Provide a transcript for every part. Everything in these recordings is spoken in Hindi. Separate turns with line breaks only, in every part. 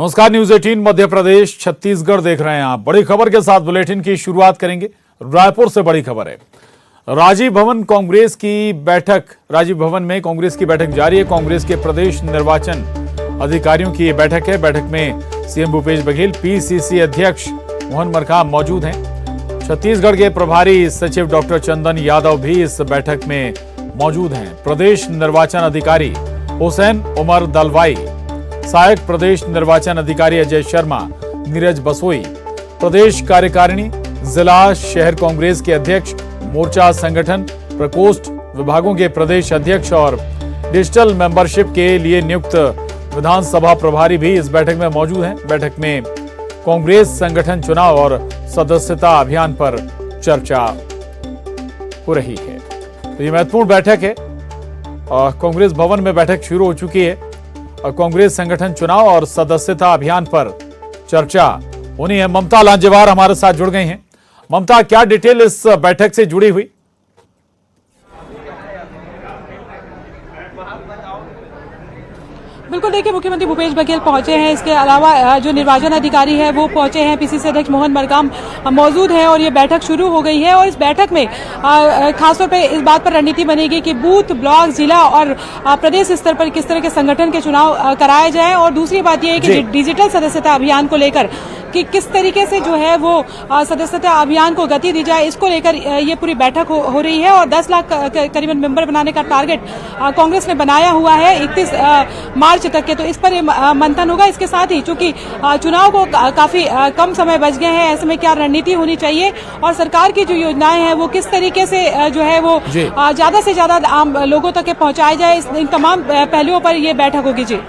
नमस्कार, न्यूज 18 मध्य प्रदेश छत्तीसगढ़ देख रहे हैं आप। बड़ी खबर के साथ बुलेटिन की शुरुआत करेंगे। रायपुर से बड़ी खबर है। राजीव भवन में कांग्रेस की बैठक जारी है। कांग्रेस के प्रदेश निर्वाचन अधिकारियों की ये बैठक है। बैठक में सीएम भूपेश बघेल, पीसीसी अध्यक्ष मोहन मरकाम मौजूद हैं। छत्तीसगढ़ के प्रभारी सचिव डॉक्टर चंदन यादव भी इस बैठक में मौजूद हैं। प्रदेश निर्वाचन अधिकारी हुसैन उमर दलवाई, सहायक प्रदेश निर्वाचन अधिकारी अजय शर्मा, नीरज बसोई, प्रदेश कार्यकारिणी, जिला शहर कांग्रेस के अध्यक्ष, मोर्चा संगठन प्रकोष्ठ विभागों के प्रदेश अध्यक्ष और डिजिटल मेंबरशिप के लिए नियुक्त विधानसभा प्रभारी भी इस बैठक में मौजूद हैं। बैठक में कांग्रेस संगठन चुनाव और सदस्यता अभियान पर चर्चा हो रही है। तो ये महत्वपूर्ण बैठक है। कांग्रेस भवन में बैठक शुरू हो चुकी है और कांग्रेस संगठन चुनाव और सदस्यता अभियान पर चर्चा होनी है। ममता लांजेवार हमारे साथ जुड़ गई हैं। ममता, क्या डिटेल इस बैठक से जुड़ी हुई?
बिल्कुल, देखिए, मुख्यमंत्री भूपेश बघेल पहुंचे हैं। इसके अलावा जो निर्वाचन अधिकारी है वो पहुंचे हैं। पीसीसी अध्यक्ष मोहन मरकाम मौजूद हैं और ये बैठक शुरू हो गई है। और इस बैठक में खासतौर पे इस बात पर रणनीति बनेगी कि बूथ, ब्लॉक, जिला और प्रदेश स्तर पर किस तरह के संगठन के चुनाव कराए जाएं। और दूसरी बात यह है कि डिजिटल सदस्यता अभियान को लेकर कि किस तरीके से जो है वो सदस्यता अभियान को गति दी जाए, इसको लेकर ये पूरी बैठक हो रही है। और 10 लाख करीबन मेंबर बनाने का टारगेट कांग्रेस ने बनाया हुआ है 31 मार्च तक के। तो इस पर मंथन होगा। इसके साथ ही चूंकि चुनाव को काफी कम समय बच गए हैं, ऐसे में क्या रणनीति होनी चाहिए और सरकार की जो योजनाएं हैं वो किस तरीके से जो है वो ज्यादा से ज्यादा आम लोगों तक पहुंचाई जाए, इन तमाम पहलुओं पर ये बैठक होगी। जी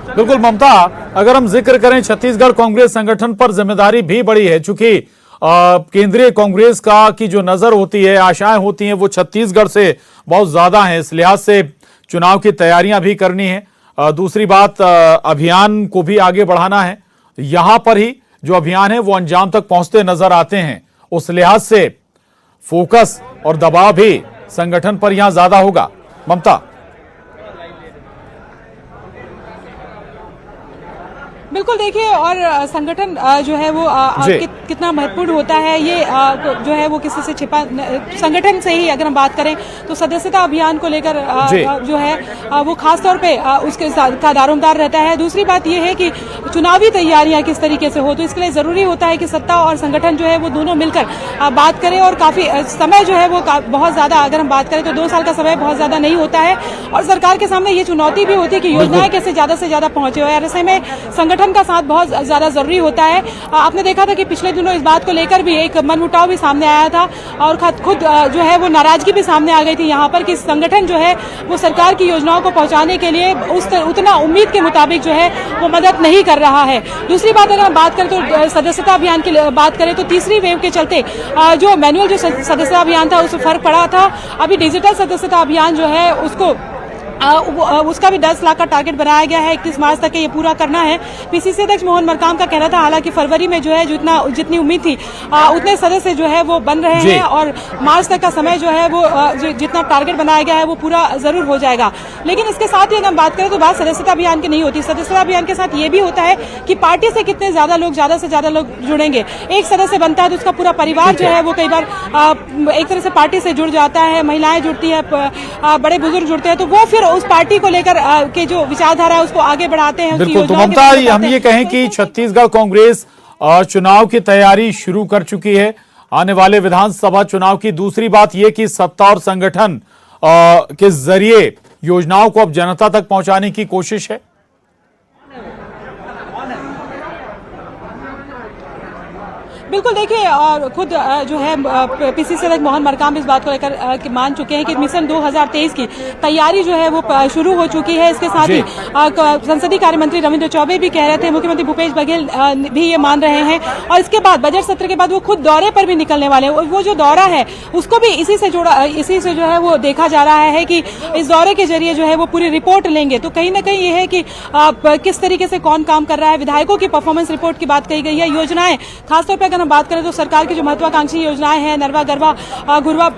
बिल्कुल ममता, अगर हम जिक्र करें छत्तीसगढ़ कांग्रेस संगठन पर जिम्मेदारी भी बड़ी है, चूंकि केंद्रीय कांग्रेस का की जो नजर होती है, आशाएं होती हैं, वो छत्तीसगढ़ से बहुत ज्यादा हैं। इस लिहाज से चुनाव की तैयारियां भी करनी है। दूसरी बात, अभियान को भी आगे बढ़ाना है। यहां पर ही जो अभियान है वो अंजाम तक पहुंचते नजर आते हैं। उस लिहाज से फोकस और दबाव भी संगठन पर यहां ज्यादा होगा। ममता,
बिल्कुल, देखिए, और संगठन जो है वो कितना महत्वपूर्ण होता है, ये जो है वो किसी से छिपा संगठन से ही अगर हम बात करें तो सदस्यता अभियान को लेकर जो है वो खासतौर पे उसके का दारोमदार रहता है। दूसरी बात ये है कि चुनावी तैयारियां किस तरीके से हो, तो इसके लिए जरूरी होता है कि सत्ता और संगठन जो है वो दोनों मिलकर बात करें। और काफी समय जो है वो बहुत ज्यादा, अगर हम बात करें तो 2 साल का समय बहुत ज्यादा नहीं होता है। और सरकार के सामने ये चुनौती भी होती है कि योजनाएं कैसे ज्यादा से ज्यादा पहुंचे हो। ऐसे में संगठन का साथ बहुत ज्यादा जरूरी होता है। आपने देखा था कि पिछले दिनों इस बात को लेकर भी एक मनमुटाव भी सामने आया था और खुद जो है वो नाराजगी भी सामने आ गई थी यहाँ पर कि संगठन जो है वो सरकार की योजनाओं को पहुंचाने के लिए उतना उम्मीद के मुताबिक जो है वो मदद नहीं कर रहा है। दूसरी बात, अगर हम बात करें तो सदस्यता अभियान की बात करें तो तीसरी वेव के चलते जो मैनुअल जो सदस्यता अभियान था उसमें फर्क पड़ा था। अभी डिजिटल सदस्यता अभियान जो है उसका भी 10 लाख का टारगेट बनाया गया है। 31 मार्च तक ये पूरा करना है। पीसीसी अध्यक्ष मोहन मरकाम का कहना था हालांकि फरवरी में जो है जितनी उम्मीद थी उतने सदस्य जो है वो बन रहे हैं और मार्च तक का समय जो है वो जितना टारगेट बनाया गया है वो पूरा जरूर हो जाएगा। लेकिन इसके साथ ही अगर हम बात करें तो बात सदस्यता अभियान की नहीं होती। सदस्यता अभियान के साथ ये भी होता है कि पार्टी से कितने ज्यादा से ज्यादा लोग जुड़ेंगे। एक सदस्य बनता है तो उसका पूरा परिवार जो है वो कई बार एक तरह से पार्टी से जुड़ जाता है। महिलाएं जुड़ती है, बड़े बुजुर्ग जुड़ते हैं, तो वो फिर उस पार्टी को लेकर के जो विचारधारा है उसको आगे बढ़ाते हैं।
बिल्कुल, तो ममता, हम ये कहें कि छत्तीसगढ़ कांग्रेस चुनाव की तैयारी शुरू कर चुकी है आने वाले विधानसभा चुनाव की। दूसरी बात ये कि सत्ता और संगठन के जरिए योजनाओं को अब जनता तक पहुंचाने की कोशिश है।
बिल्कुल, देखिए, और खुद जो है पीसीसी अध्यक्ष मोहन मरकाम इस बात को लेकर मान चुके हैं कि मिशन 2023 की तैयारी जो है वो शुरू हो चुकी है। इसके साथ ही संसदीय कार्य मंत्री रविंद्र चौबे भी कह रहे थे, मुख्यमंत्री भूपेश बघेल भी ये मान रहे हैं। और इसके बाद बजट सत्र के बाद वो खुद दौरे पर भी निकलने वाले हैं। वो जो दौरा है उसको भी इसी से जो है वो देखा जा रहा है कि इस दौरे के जरिए जो है वो पूरी रिपोर्ट लेंगे। तो कहीं ना कहीं ये है कि किस तरीके से कौन काम कर रहा है। विधायकों की परफॉर्मेंस रिपोर्ट की बात कही गई है। योजनाएं खासतौर पर अगर हम बात करें तो सरकार की जो महत्वाकांक्षी योजनाएं हैं, नरवा गरवा घुरवा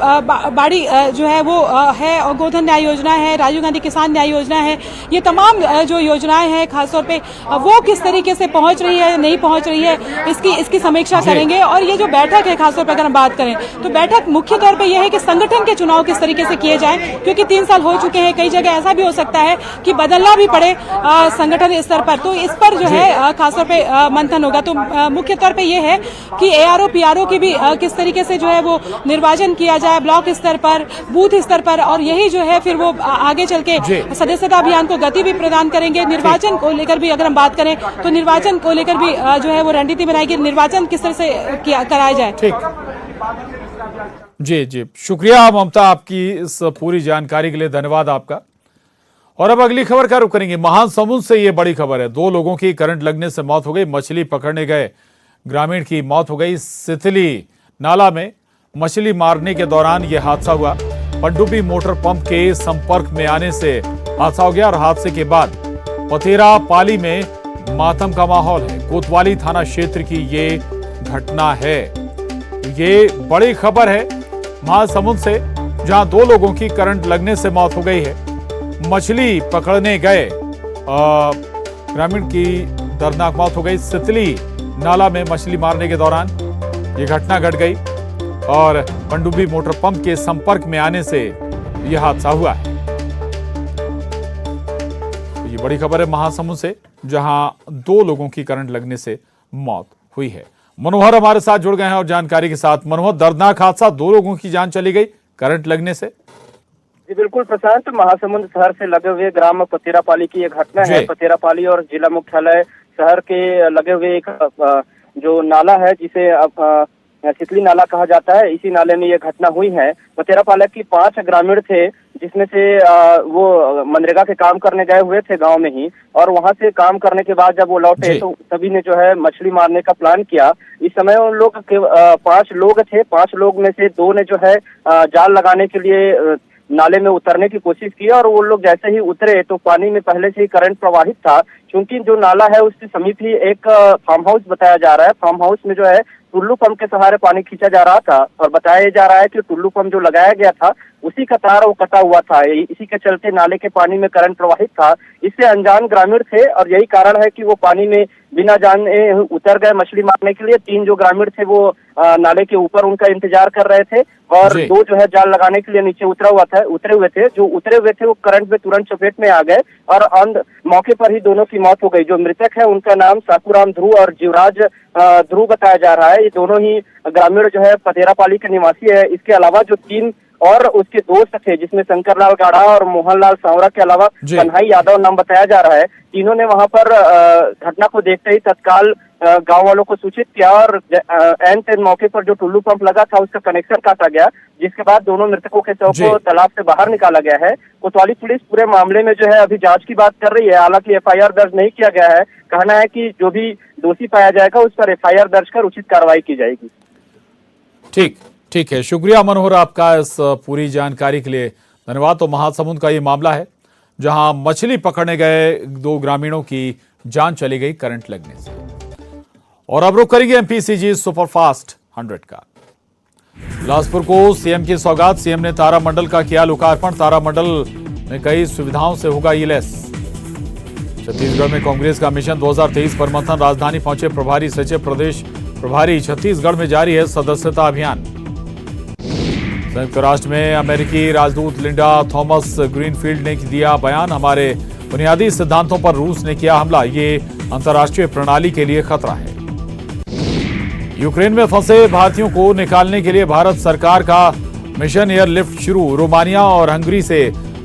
बाड़ी जो है वो है, और गोधन न्याय योजना है, राजीव गांधी किसान न्याय योजना है, ये तमाम जो योजनाएं हैं खासतौर पे वो किस तरीके से पहुंच रही है, नहीं पहुंच रही है, इसकी समीक्षा करेंगे। और ये जो बैठक है खासतौर पर अगर हम बात करें तो बैठक मुख्य तौर पे यह है कि संगठन के चुनाव किस तरीके से किए जाएं, क्योंकि 3 साल हो चुके हैं, कई जगह ऐसा भी हो सकता है कि बदलना भी पड़े संगठन स्तर पर, तो इस पर जो है खासतौर पे मंथन होगा। तो मुख्य तौर पे यह है कि एआरओ पीआरओ की भी किस तरीके से जो है वो निर्वाचन किया जाए ब्लॉक स्तर पर, बूथ स्तर पर, और यही जो है फिर वो आगे चल के सदस्यता अभियान को गति भी प्रदान करेंगे। निर्वाचन को लेकर भी अगर हम बात करें तो निर्वाचन को लेकर भी जो है वो रणनीति बनाएगी, निर्वाचन किस तरह से कराया जाए।
ठीक, जी शुक्रिया ममता, आपकी इस पूरी जानकारी के लिए धन्यवाद आपका। और अब अगली खबर का रुख करेंगे। महासमुंद से ये बड़ी खबर है। 2 लोगों की करंट लगने से मौत हो गई। मछली पकड़ने गए ग्रामीण की मौत हो गई। सितली नाला में मछली मारने के दौरान यह हादसा हुआ। पनडुब्बी मोटर पंप के संपर्क में आने से हादसा हो गया और हादसे के बाद पतेरा पाली में मातम का माहौल है। कोतवाली थाना क्षेत्र की ये घटना है। ये बड़ी खबर है महासमुंद से, जहां 2 लोगों की करंट लगने से मौत हो गई है। मछली पकड़ने गए ग्रामीण की दर्दनाक मौत हो गई। सितली नाला में मछली मारने के दौरान ये घटना घट गई और पनडुब्बी मोटर पंप के संपर्क में आने से यह हादसा हुआ है। ये बड़ी खबर है महासमुंद से, जहां 2 लोगों की करंट लगने से मौत हुई है। मनोहर हमारे साथ जुड़ गए हैं और जानकारी के साथ। मनोहर, दर्दनाक हादसा, 2 लोगों की जान चली गई करंट लगने से।
जी बिल्कुल प्रशांत, महासमुंद शहर से लगे हुए ग्राम पतेरापाली की ये घटना है। पतेरापाली और जिला मुख्यालय शहर के लगे हुए एक जो नाला है, जिसे सितली नाला कहा जाता है, इसी नाले में ये घटना हुई है। पतेरापाली की 5 ग्रामीण थे, जिसमें से वो मनरेगा के काम करने गए हुए थे गांव में ही, और वहां से काम करने के बाद जब वो लौटे तो सभी ने जो है मछली मारने का प्लान किया। इस समय उन लोग 5 लोग थे। 5 लोग में से 2 ने जो है जाल लगाने के लिए नाले में उतरने की कोशिश की, और वो लोग जैसे ही उतरे तो पानी में पहले से ही करंट प्रवाहित था। क्योंकि जो नाला है उसके समीप ही एक फार्म हाउस बताया जा रहा है। फार्म हाउस में जो है टुल्लू पंप के सहारे पानी खींचा जा रहा था, और बताया जा रहा है कि टुल्लू पंप जो लगाया गया था उसी का तार वो कटा हुआ था। इसी के चलते नाले के पानी में करंट प्रवाहित था। इससे अनजान ग्रामीण थे, और यही कारण है कि वो पानी में बिना जाने उतर गए मछली मारने के लिए। 3 जो ग्रामीण थे वो नाले के ऊपर उनका इंतजार कर रहे थे, और 2 जो है जाल लगाने के लिए नीचे उतरे हुए थे। जो उतरे हुए थे वो करंट में तुरंत चपेट में आ गए, और मौके पर ही दोनों की मौत हो गई। जो मृतक है उनका नाम साकूराम ध्रुव और जीवराज ध्रुव बताया जा रहा है। ये दोनों ही ग्रामीण जो है पतेरापाली के निवासी है। इसके अलावा जो 3 और उसके दोस्त थे, जिसमें शंकरलाल गाढ़ा और मोहनलाल सांवरा के अलावा कन्हई यादव नाम बताया जा रहा है, तीनों ने वहां पर घटना को देखते ही तत्काल गांव वालों को सूचित किया, और एन मौके पर जो टुल्लू पंप लगा था उसका कनेक्शन काटा गया, जिसके बाद दोनों मृतकों के शव को तालाब से बाहर निकाला गया है। कोतवाली पुलिस पूरे मामले में जो है अभी जांच की बात कर रही है। हालांकि एफआईआर दर्ज नहीं किया गया है। कहना है कि जो भी दोषी पाया जाएगा उस पर एफआईआर दर्ज कर उचित कार्रवाई की जाएगी।
ठीक है, शुक्रिया मनोहर आपका इस पूरी जानकारी के लिए, धन्यवाद। तो महासमुंद का ये मामला है, जहां मछली पकड़ने गए 2 ग्रामीणों की जान चली गई करंट लगने से। और अब रुक करेंगे एमपीसीजी सुपरफास्ट 100 का। बिलासपुर को सीएम की सौगात। सीएम ने तारामंडल का किया लोकार्पण। तारामंडल में कई सुविधाओं से होगा ये लैस। छत्तीसगढ़ में कांग्रेस का मिशन 2023 पर मंथन। राजधानी पहुंचे प्रभारी सचिव। प्रदेश प्रभारी छत्तीसगढ़ में जारी है सदस्यता अभियान। संयुक्त राष्ट्र में अमेरिकी राजदूत लिंडा थॉमस ग्रीनफील्ड ने दिया बयान। हमारे बुनियादी सिद्धांतों पर रूस ने किया हमला, ये अंतर्राष्ट्रीय प्रणाली के लिए खतरा है। यूक्रेन में फंसे भारतीयों को निकालने के लिए भारत सरकार का मिशन एयरलिफ्ट शुरू। रोमानिया और हंगरी से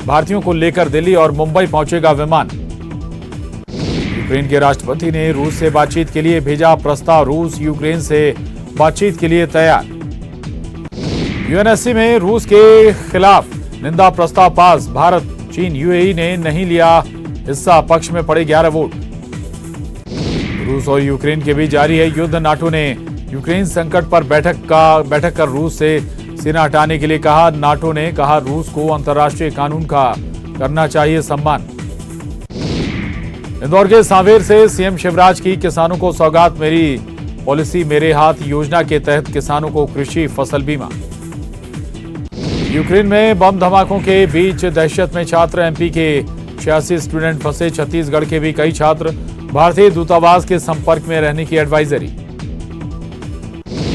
भारतीयों को लेकर दिल्ली और मुंबई पहुंचेगा विमान। यूक्रेन के राष्ट्रपति ने रूस से बातचीत के लिए भेजा प्रस्ताव। रूस यूक्रेन से बातचीत के लिए तैयार। यूएनएससी में रूस के खिलाफ निंदा प्रस्ताव पास। भारत, चीन, यूएई ने नहीं लिया हिस्सा। पक्ष में पड़े 11 वोट। रूस और यूक्रेन के बीच जारी है युद्ध। नाटो ने यूक्रेन संकट पर बैठक कर रूस से सेना हटाने के लिए कहा। नाटो ने कहा रूस को अंतर्राष्ट्रीय कानून का करना चाहिए सम्मान। इंदौर के सांवेर से सीएम शिवराज की किसानों को सौगात। मेरी पॉलिसी मेरे हाथ योजना के तहत किसानों को कृषि फसल बीमा। यूक्रेन में बम धमाकों के बीच दहशत में छात्र, एमपी के 86 स्टूडेंट फंसे, छत्तीसगढ़ के भी कई छात्र, भारतीय दूतावास के संपर्क में रहने की एडवाइजरी।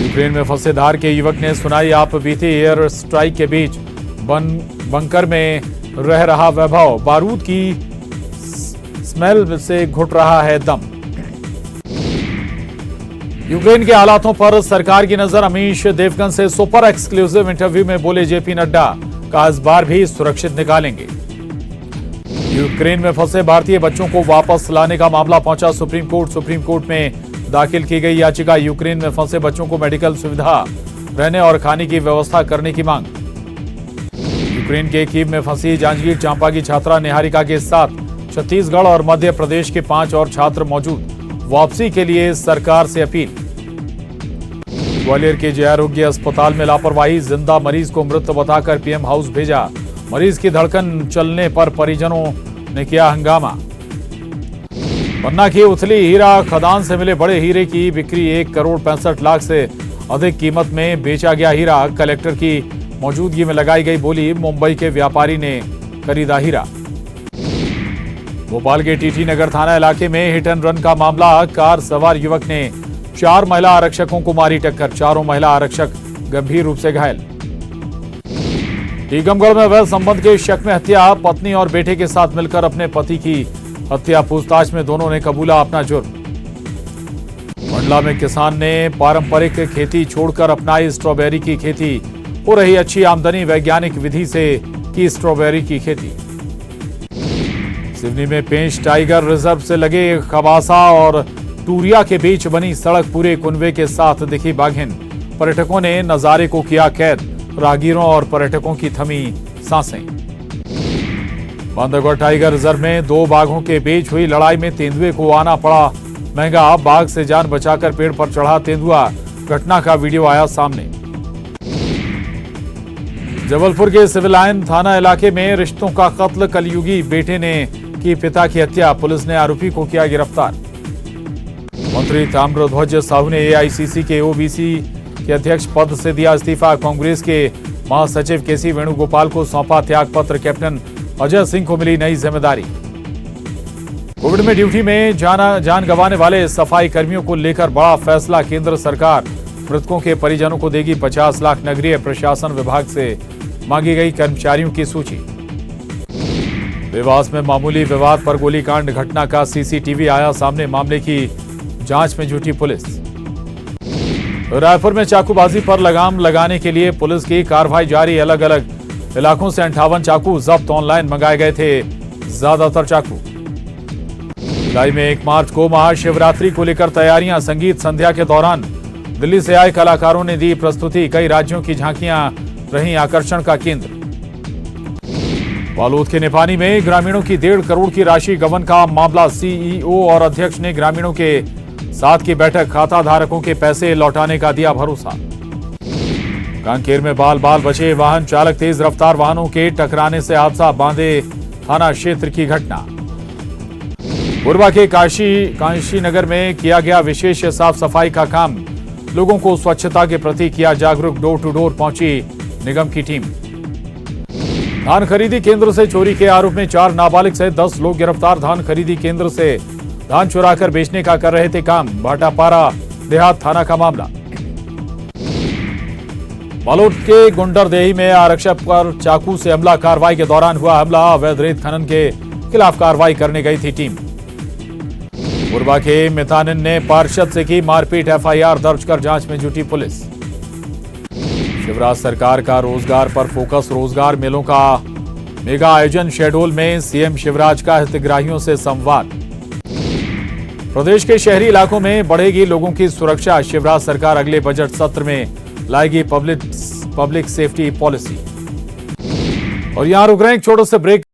यूक्रेन में फंसे धार के युवक ने सुनाई आप बीती एयर स्ट्राइक के बीच बंकर में रह रहा वैभव, बारूद की स्मेल से घुट रहा है दम। यूक्रेन के हालातों पर सरकार की नजर, अमीश देवगन से सुपर एक्सक्लूसिव इंटरव्यू में बोले जेपी नड्डा, कहा इस बार भी सुरक्षित निकालेंगे। यूक्रेन में फंसे भारतीय बच्चों को वापस लाने का मामला पहुंचा सुप्रीम कोर्ट। सुप्रीम कोर्ट में दाखिल की गई याचिका, यूक्रेन में फंसे बच्चों को मेडिकल सुविधा, रहने और खाने की व्यवस्था करने की मांग। यूक्रेन के कीव में फंसी जांजगीर चांपा की छात्रा निहारिका के साथ छत्तीसगढ़ और मध्य प्रदेश के 5 और छात्र मौजूद, वापसी के लिए सरकार से अपील। ग्वालियर के जय आरोग्य अस्पताल में लापरवाही, जिंदा मरीज को मृत बताकर पीएम हाउस भेजा, मरीज की धड़कन चलने पर परिजनों ने किया हंगामा। पन्ना की उथली हीरा खदान से मिले बड़े हीरे की बिक्री, 1,65,00,000 से अधिक कीमत में बेचा गया हीरा, कलेक्टर की मौजूदगी में लगाई गई बोली, मुंबई के व्यापारी ने खरीदा हीरा। भोपाल के टीटी नगर थाना इलाके में हिट एंड रन का मामला, कार सवार युवक ने 4 महिला आरक्षकों को मारी टक्कर, चारों महिला आरक्षक गंभीर रूप से घायल। टीकमगढ़ में अवैध संबंध के शक में हत्या, पत्नी और बेटे के साथ मिलकर अपने पति की हत्या, पूछताछ में दोनों ने कबूला अपना जुर्म। मंडला में किसान ने पारंपरिक खेती छोड़कर अपनाई स्ट्रॉबेरी की खेती, हो रही अच्छी आमदनी, वैज्ञानिक विधि से की स्ट्रॉबेरी की खेती। सिवनी में पेंच टाइगर रिजर्व से लगे खबासा और टूरिया के बीच बनी सड़क, पूरे कुनवे के साथ दिखी बाघिन, पर्यटकों ने नजारे को किया कैद, राहगीरों और पर्यटकों की थमी सांसें। बांधवगढ़ टाइगर रिजर्व में 2 बाघों के बीच हुई लड़ाई में तेंदुए को आना पड़ा महंगा, बाघ से जान बचाकर पेड़ पर चढ़ा तेंदुआ, घटना का वीडियो आया सामने। जबलपुर के सिविल लाइन थाना इलाके में रिश्तों का कत्ल, कलयुगी बेटे ने की पिता की हत्या, पुलिस ने आरोपी को किया गिरफ्तार। मंत्री ताम्रध्वज साहू ने एआईसीसी के ओबीसी के अध्यक्ष पद से दिया इस्तीफा, कांग्रेस के महासचिव केसी वेणुगोपाल को सौंपा त्याग पत्र, कैप्टन अजय सिंह को मिली नई जिम्मेदारी। कोविड में ड्यूटी में जान गंवाने वाले सफाई कर्मियों को लेकर बड़ा फैसला, केंद्र सरकार मृतकों के परिजनों को देगी 50 लाख, नगरीय प्रशासन विभाग से मांगी गई कर्मचारियों की सूची। देवास में मामूली विवाद पर गोलीकांड घटना का सीसीटीवी आया सामने, मामले की जांच में जुटी पुलिस। रायपुर में चाकूबाजी पर लगाम लगाने के लिए पुलिस की कार्रवाई जारी, अलग अलग इलाकों से 58 चाकू जब्त, ऑनलाइन मंगाए गए थे ज्यादातर चाकू। भिलाई में 1 मार्च को महाशिवरात्रि को लेकर तैयारियां, संगीत संध्या के दौरान दिल्ली से आए कलाकारों ने दी प्रस्तुति, कई राज्यों की झांकियां रहीं आकर्षण का केंद्र। बालोद के निपानी में ग्रामीणों की 1.5 करोड़ की राशि गबन का मामला, सीईओ और अध्यक्ष ने ग्रामीणों के साथ की बैठक, खाता धारकों के पैसे लौटाने का दिया भरोसा। कांकेर में बाल बचे वाहन चालक, तेज रफ्तार वाहनों के टकराने से हादसा, बांदे थाना क्षेत्र की घटना। कोरबा के काशी नगर में किया गया विशेष साफ सफाई का काम, लोगों को स्वच्छता के प्रति किया जागरूक, डोर टू डोर पहुंची निगम की टीम। धान खरीदी केंद्र से चोरी के आरोप में 4 नाबालिग सहित 10 लोग गिरफ्तार, धान खरीदी केंद्र से धान चुराकर बेचने का कर रहे थे काम, भाटापारा देहात थाना का मामला। बालोद के गुंडरदेही में आरक्षक पर चाकू से हमला, कार्रवाई के दौरान हुआ हमला, अवैध रेत खनन के खिलाफ कार्रवाई करने गई थी टीम। कोरबा के मितानिन ने पार्षद से की मारपीट, एफआईआर दर्ज कर जांच में जुटी पुलिस। शिवराज सरकार का रोजगार पर फोकस, रोजगार मेलों का मेगा आयोजन, शेडोल में सीएम शिवराज का हितग्राहियों से संवाद। प्रदेश के शहरी इलाकों में बढ़ेगी लोगों की सुरक्षा, शिवराज सरकार अगले बजट सत्र में लाएगी पब्लिक सेफ्टी पॉलिसी। और यहां रुक रहे हैं एक छोटे से ब्रेक।